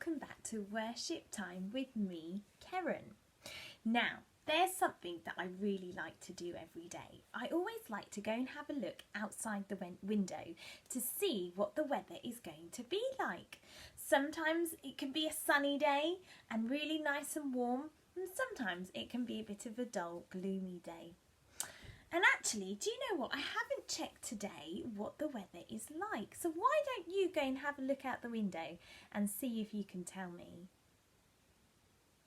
welcome back to Worship Time with me, Karen. Now, there's something that I really like to do every day. I always like to go and have a look outside the window to see what the weather is going to be like. Sometimes it can be a sunny day and really nice and warm, and sometimes it can be a bit of a dull, gloomy day. And actually, do you know what? I haven't checked today what the weather is like. So why don't you go and have a look out the window and see if you can tell me?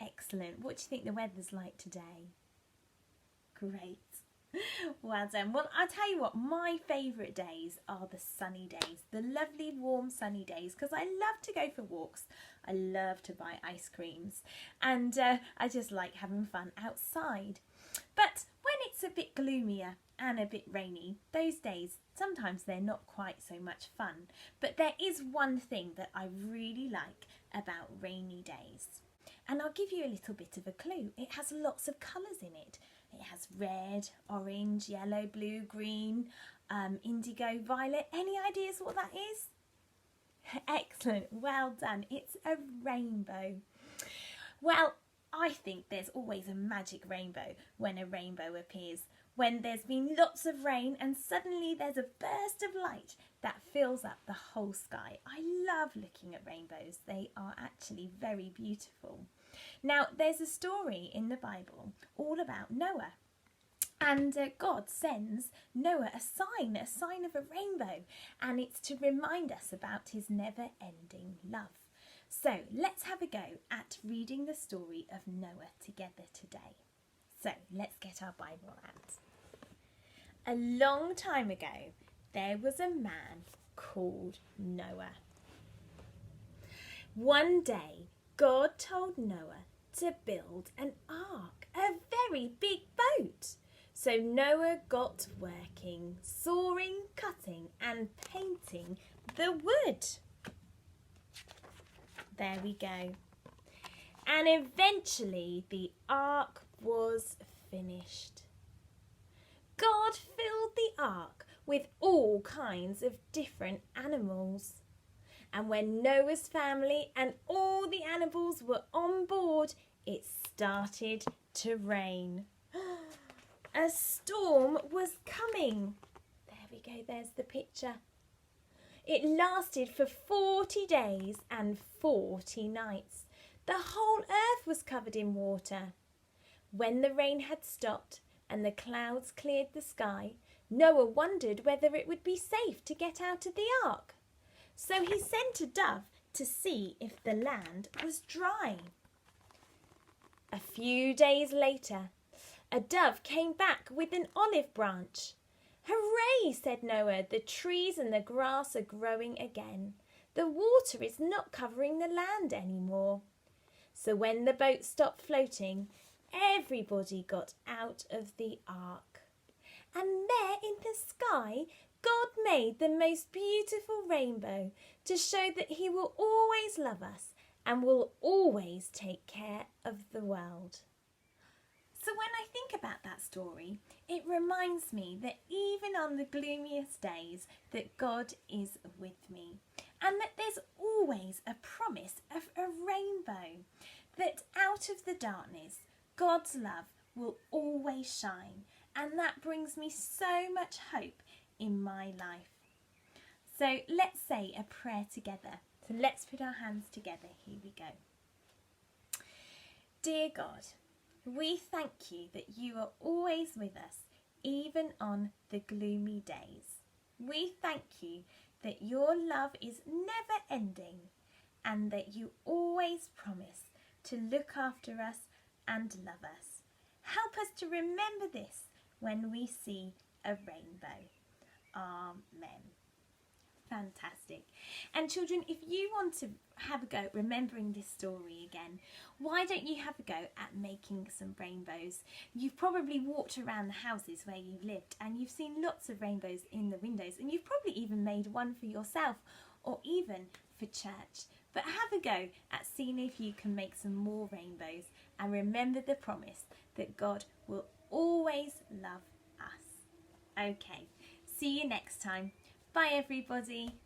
Excellent. What do you think the weather's like today? Great. Well done. Well, I'll tell you what, my favourite days are the sunny days, the lovely warm sunny days, because I love to go for walks. I love to buy ice creams and I just like having fun outside. But when it's a bit gloomier and a bit rainy, those days, sometimes they're not quite so much fun. But there is one thing that I really like about rainy days. And I'll give you a little bit of a clue. It has lots of colours in it. It has red, orange, yellow, blue, green, indigo, violet. Any ideas what that is? Excellent, well done. It's a rainbow. Well, I think there's always a magic rainbow when a rainbow appears. When there's been lots of rain and suddenly there's a burst of light that fills up the whole sky. I love looking at rainbows. They are actually very beautiful. Now, there's a story in the Bible all about Noah. And God sends Noah a sign of a rainbow. And it's to remind us about his never-ending love. So let's have a go at reading the story of Noah together today. So let's get our Bible out. A long time ago, there was a man called Noah. One day, God told Noah to build an ark, a very big boat. So Noah got working, sawing, cutting and painting the wood. There we go. And eventually the ark was finished. God filled the ark with all kinds of different animals. And when Noah's family and all the animals were on board, it started to rain. A storm was coming. There we go, there's the picture. It lasted for 40 days and 40 nights. The whole earth was covered in water. When the rain had stopped and the clouds cleared the sky, Noah wondered whether it would be safe to get out of the ark. So he sent a dove to see if the land was dry. A few days later, a dove came back with an olive branch. "Hooray," said Noah, "the trees and the grass are growing again. The water is not covering the land anymore." So when the boat stopped floating, everybody got out of the ark. And there in the sky, God made the most beautiful rainbow to show that he will always love us and will always take care of the world. So when I think about that story, it reminds me that even on the gloomiest days, that God is with me. And that there's always a promise of a rainbow. That out of the darkness, God's love will always shine. And that brings me so much hope in my life. So let's say a prayer together. So let's put our hands together. Here we go. Dear God, we thank you that you are always with us, even on the gloomy days. We thank you that your love is never ending and that you always promise to look after us and love us. Help us to remember this when we see a rainbow. Amen. Fantastic. And children, if you want to have a go at remembering this story again, why don't you have a go at making some rainbows? You've probably walked around the houses where you've lived and you've seen lots of rainbows in the windows, and you've probably even made one for yourself or even for church. But have a go at seeing if you can make some more rainbows and remember the promise that God will always love us. Okay, see you next time. Bye everybody.